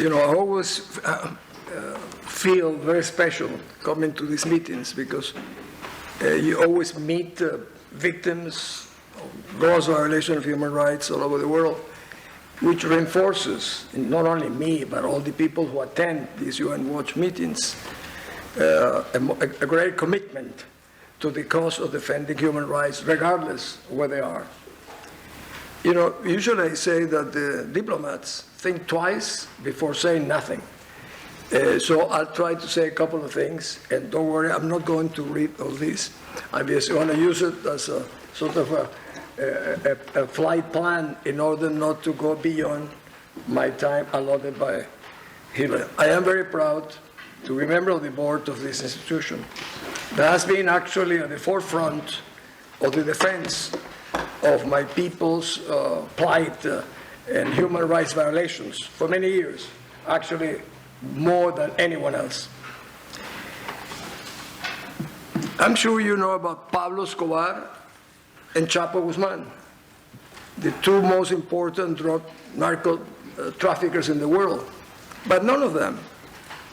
I always feel very special coming to these meetings because you always meet victims of gross violation of human rights all over the world, which reinforces not only me, but all the people who attend these UN Watch meetings, a great commitment to the cause of defending human rights, regardless of where they are. Usually I say that the diplomats think twice before saying nothing. So I'll try to say a couple of things, and don't worry, I'm not going to read all this. I'm just going to use it as a sort of a flight plan in order not to go beyond my time allotted by Hillary. I am very proud to be a member of the board of this institution that has been actually at the forefront of the defense of my people's plight and human rights violations for many years, actually more than anyone else. I'm sure you know about Pablo Escobar and Chapo Guzman, the two most important narco traffickers in the world. But none of them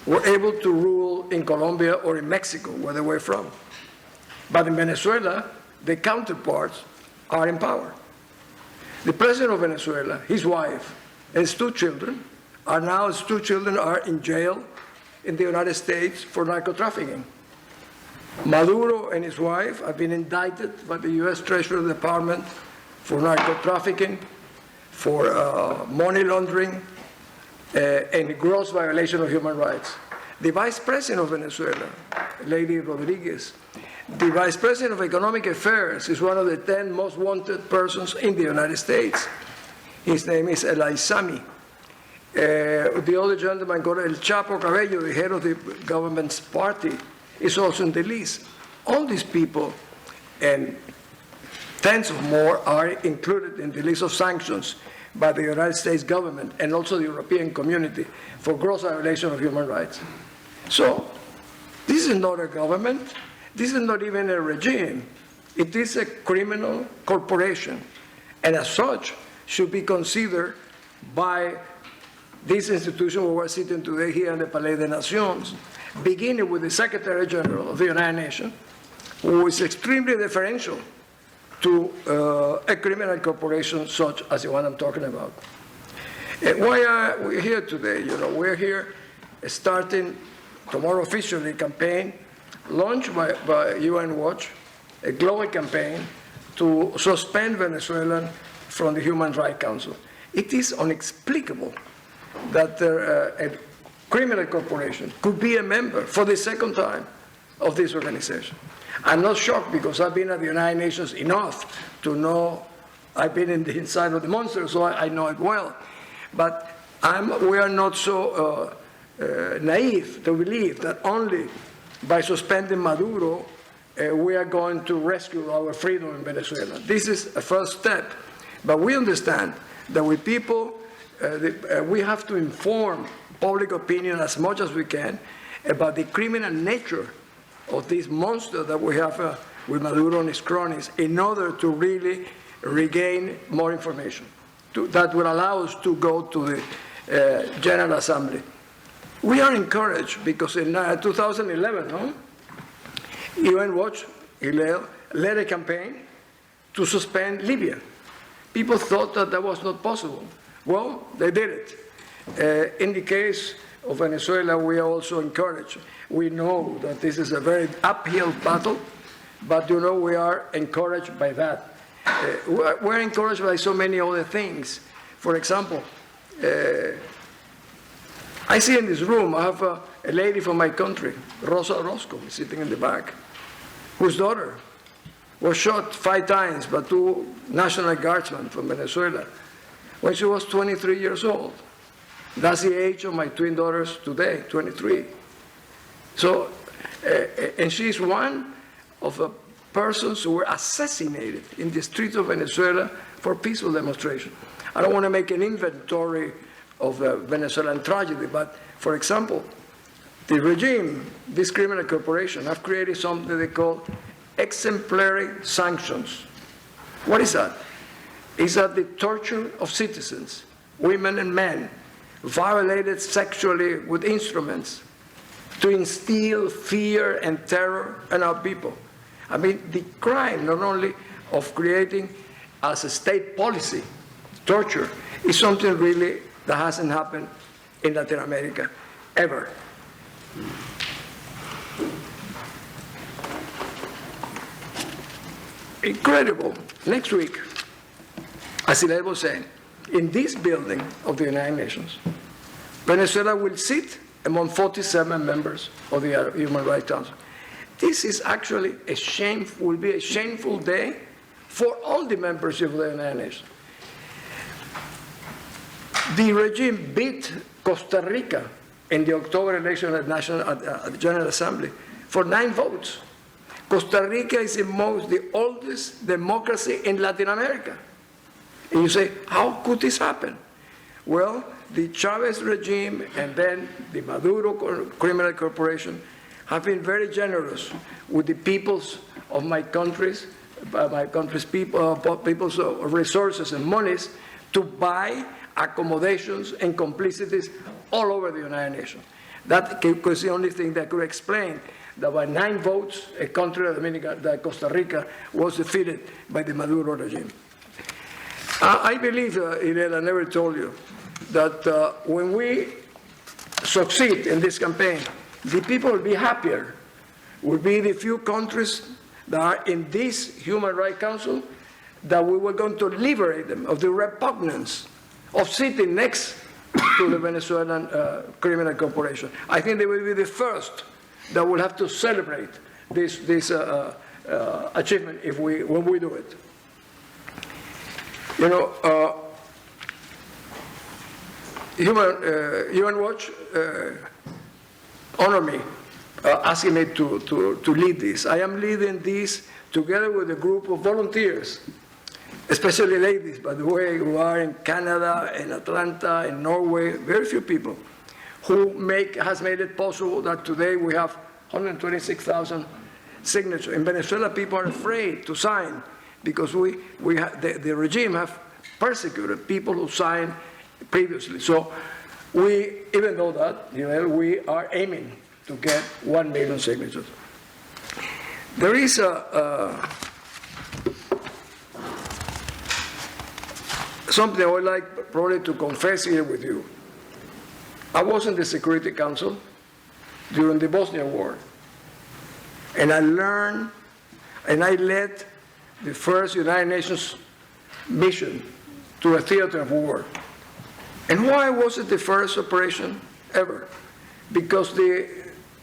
were able to rule in Colombia or in Mexico, where they were from. But in Venezuela, the counterparts are in power. The president of Venezuela, his wife, and his two children are in jail in the United States for narco trafficking. Maduro and his wife have been indicted by the U.S. Treasury Department for narco trafficking, for money laundering, and gross violation of human rights. The vice president of Venezuela, Lady Rodriguez, the vice president of economic affairs, is one of the 10 most wanted persons in the United States. His name is El Aizami. The other gentleman called El Chapo Cabello, the head of the government's party, is also in the list. All these people and tens of more are included in the list of sanctions by the United States government and also the European community for gross violation of human rights. So this is not a government. This is not even a regime. It is a criminal corporation, and as such should be considered by this institution where we're sitting today here in the Palais des Nations, beginning with the Secretary General of the United Nations, who is extremely deferential to a criminal corporation such as the one I'm talking about. Why are we here today? We're here starting tomorrow officially a campaign launched by UN Watch, a global campaign to suspend Venezuela from the Human Rights Council. It is inexplicable that a criminal corporation could be a member for the second time of this organization. I'm not shocked because I've been at the United Nations enough to know, I've been inside of the monster, so I know it well. But we are not so naive to believe that only by suspending Maduro, we are going to rescue our freedom in Venezuela. This is a first step. But we understand that with people, we have to inform public opinion as much as we can about the criminal nature of this monster that we have with Maduro and his cronies in order to really regain more information that will allow us to go to the General Assembly. We are encouraged because in 2011, UN Watch led a campaign to suspend Libya. People thought that that was not possible. Well, they did it. In the case of Venezuela, we are also encouraged. We know that this is a very uphill battle, but we are encouraged by that. We're encouraged by so many other things. For example, I see in this room, I have a lady from my country, Rosa Orozco, sitting in the back, whose daughter was shot 5 times by 2 National Guardsmen from Venezuela when she was 23 years old. That's the age of my twin daughters today, 23. So, and she's one of the persons who were assassinated in the streets of Venezuela for peaceful demonstration. I don't want to make an inventory of the Venezuelan tragedy, but for example, the regime, this criminal corporation, have created something they call exemplary sanctions. What is that? It's that the torture of citizens, women and men, violated sexually with instruments, to instill fear and terror in our people. I mean, the crime, not only of creating as a state policy, torture, is something really that hasn't happened in Latin America, ever. Incredible. Next week, as Elaine was saying, in this building of the United Nations, Venezuela will sit among 47 members of the Human Rights Council. This is actually will be a shameful day for all the members of the United Nations. The regime beat Costa Rica in the October election at the General Assembly for 9 votes. Costa Rica is the oldest democracy in Latin America. And you say, how could this happen? Well, the Chavez regime and then the Maduro criminal corporation have been very generous with the peoples of my country's people's resources and monies to buy accommodations and complicities all over the United Nations. That was the only thing that could explain that by 9 votes, a country like Costa Rica was defeated by the Maduro regime. I believe, Irene, I never told you, that when we succeed in this campaign, the people will be happier. Will be the few countries that are in this Human Rights Council that we were going to liberate them of the repugnance of sitting next to the Venezuelan criminal corporation. I think they will be the first that will have to celebrate this achievement when we do it. You know, Human Watch honored me, asking me to lead this. I am leading this together with a group of volunteers, especially ladies, by the way, who are in Canada, in Atlanta, in Norway, very few people, who has made it possible that today we have 126,000 signatures. In Venezuela, people are afraid to sign because the regime have persecuted people who signed previously. So even though that, we are aiming to get 1 million signatures. There is something I would like probably to confess here with you. I was in the Security Council during the Bosnian War, and I learned, and I led the first United Nations mission to a theater of war. And why was it the first operation ever? Because the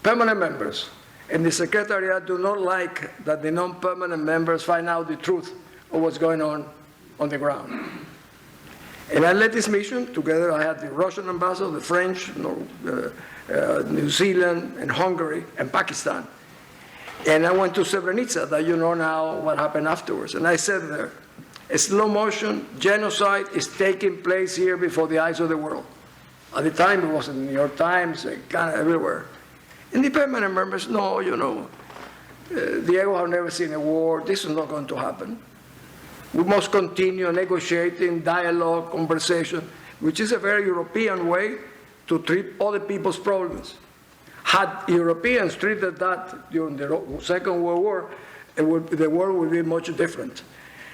permanent members and the Secretariat do not like that the non-permanent members find out the truth of what's going on the ground. And I led this mission together. I had the Russian ambassador, the French, New Zealand, and Hungary, and Pakistan. And I went to Srebrenica, that you know now what happened afterwards. And I said there, a slow motion genocide is taking place here before the eyes of the world. At the time, it was in the New York Times, kind of everywhere. And the permanent members, no, Diego have never seen a war. This is not going to happen. We must continue negotiating, dialogue, conversation, which is a very European way to treat other people's problems. Had Europeans treated that during the Second World War, the world would be much different.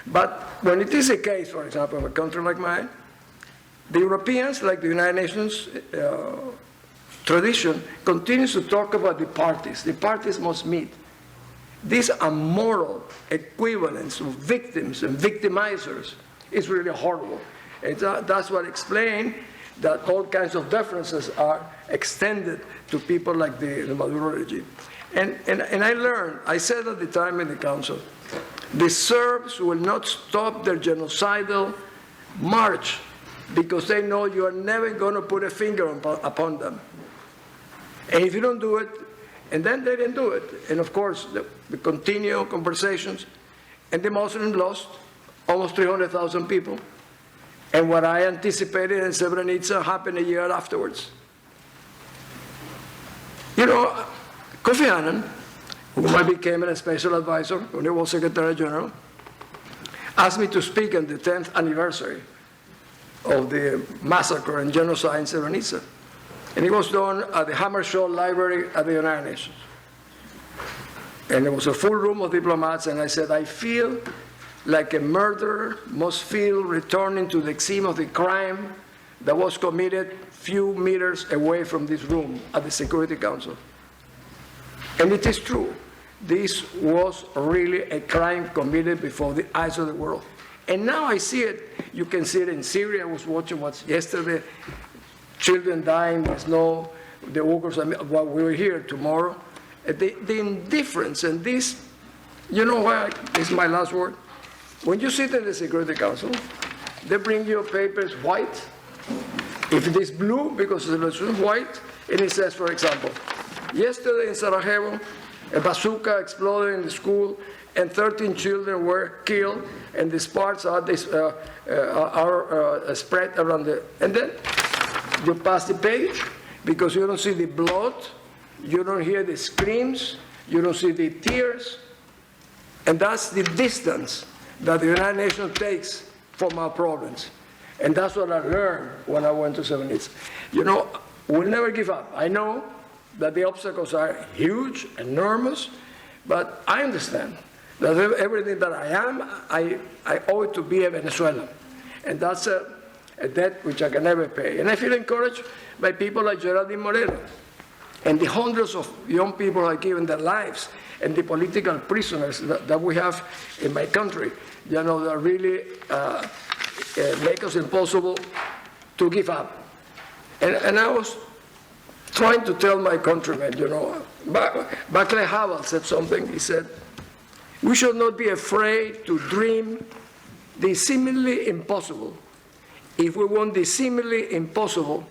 But when it is a case, for example, of a country like mine, the Europeans, like the United Nations tradition, continues to talk about the parties. The parties must meet. This immoral equivalence of victims and victimizers is really horrible. And that's what explains that all kinds of differences are extended to people like the Maduro regime. And I learned, I said at the time in the council, the Serbs will not stop their genocidal march because they know you are never going to put a finger upon them. And if you don't do it, and then they didn't do it. And of course, we continue conversations, and the Muslims lost almost 300,000 people. And what I anticipated in Srebrenica happened a year afterwards. Kofi Annan, whom I became a special advisor when he was Secretary General, asked me to speak on the 10th anniversary of the massacre and genocide in Srebrenica. And it was done at the Hammarskjöld Library at the United Nations. And there was a full room of diplomats, and I said, I feel like a murderer must feel returning to the scene of the crime that was committed few meters away from this room at the Security Council. And it is true. This was really a crime committed before the eyes of the world. And now I see it. You can see it in Syria. I was watching what's yesterday. Children dying, there's no, the Uyghurs, well, we were here tomorrow. The indifference and this, you know why, this is my last word. When you sit in the Security Council, they bring you papers white. If it is blue, because the resolution is white, and it says, for example, yesterday in Sarajevo, a bazooka exploded in the school, and 13 children were killed, and the sparks are spread around the, and then you pass the page, because you don't see the blood, you don't hear the screams, you don't see the tears, and that's the distance that the United Nations takes from our problems. And that's what I learned when I went to Srebrenica. You know, we'll never give up. I know that the obstacles are huge, enormous, but I understand that everything that I am, I owe it to be a Venezuelan. And that's a debt which I can never pay. And I feel encouraged by people like Geraldine Moreno and the hundreds of young people who have given their lives, and the political prisoners that we have in my country, you know, that really make us impossible to give up. And I was trying to tell my countrymen, you know, Václav Havel said something. He said, we should not be afraid to dream the seemingly impossible if we want the seemingly impossible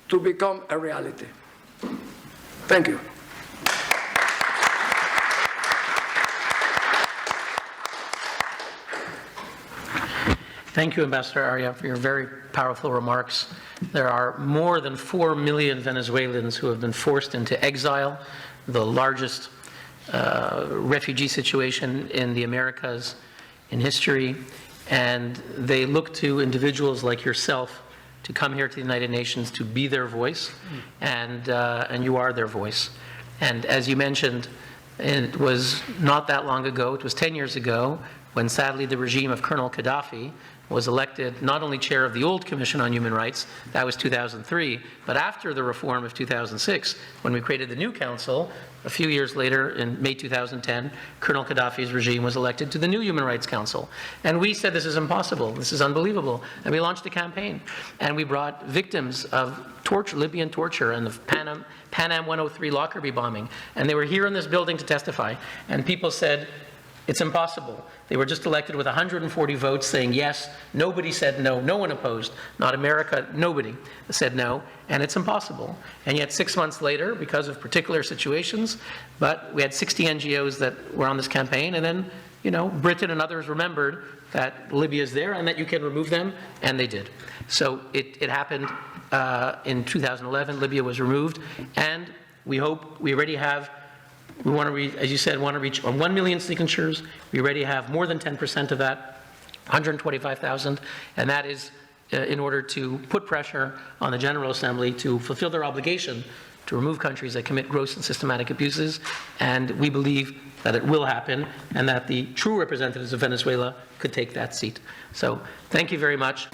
to become a reality. Thank you. Thank you, Ambassador Arria, for your very powerful remarks. There are more than 4 million Venezuelans who have been forced into exile, the largest refugee situation in the Americas in history, and they look to individuals like yourself to come here to the United Nations to be their voice, and you are their voice. And as you mentioned, it was not that long ago, it was 10 years ago, when sadly the regime of Colonel Gaddafi was elected not only chair of the old Commission on Human Rights, that was 2003, but after the reform of 2006, when we created the new council, a few years later, in May 2010, Colonel Gaddafi's regime was elected to the new Human Rights Council. And we said, this is impossible, this is unbelievable. And we launched a campaign. And we brought victims of torture, Libyan torture, and the Pan Am 103 Lockerbie bombing. And they were here in this building to testify. And people said, it's impossible. They were just elected with 140 votes saying yes. Nobody said no. No one opposed. Not America. Nobody said no. And it's impossible. And yet 6 months later, because of particular situations, but we had 60 NGOs that were on this campaign, and then, you know, Britain and others remembered that Libya is there and that you can remove them, and they did. So it happened in 2011. Libya was removed, and we hope we already have. We want to reach, as you said, want to reach 1 million signatures. We already have more than 10% of that, 125,000, and that is in order to put pressure on the General Assembly to fulfill their obligation to remove countries that commit gross and systematic abuses. And we believe that it will happen, and that the true representatives of Venezuela could take that seat. So thank you very much.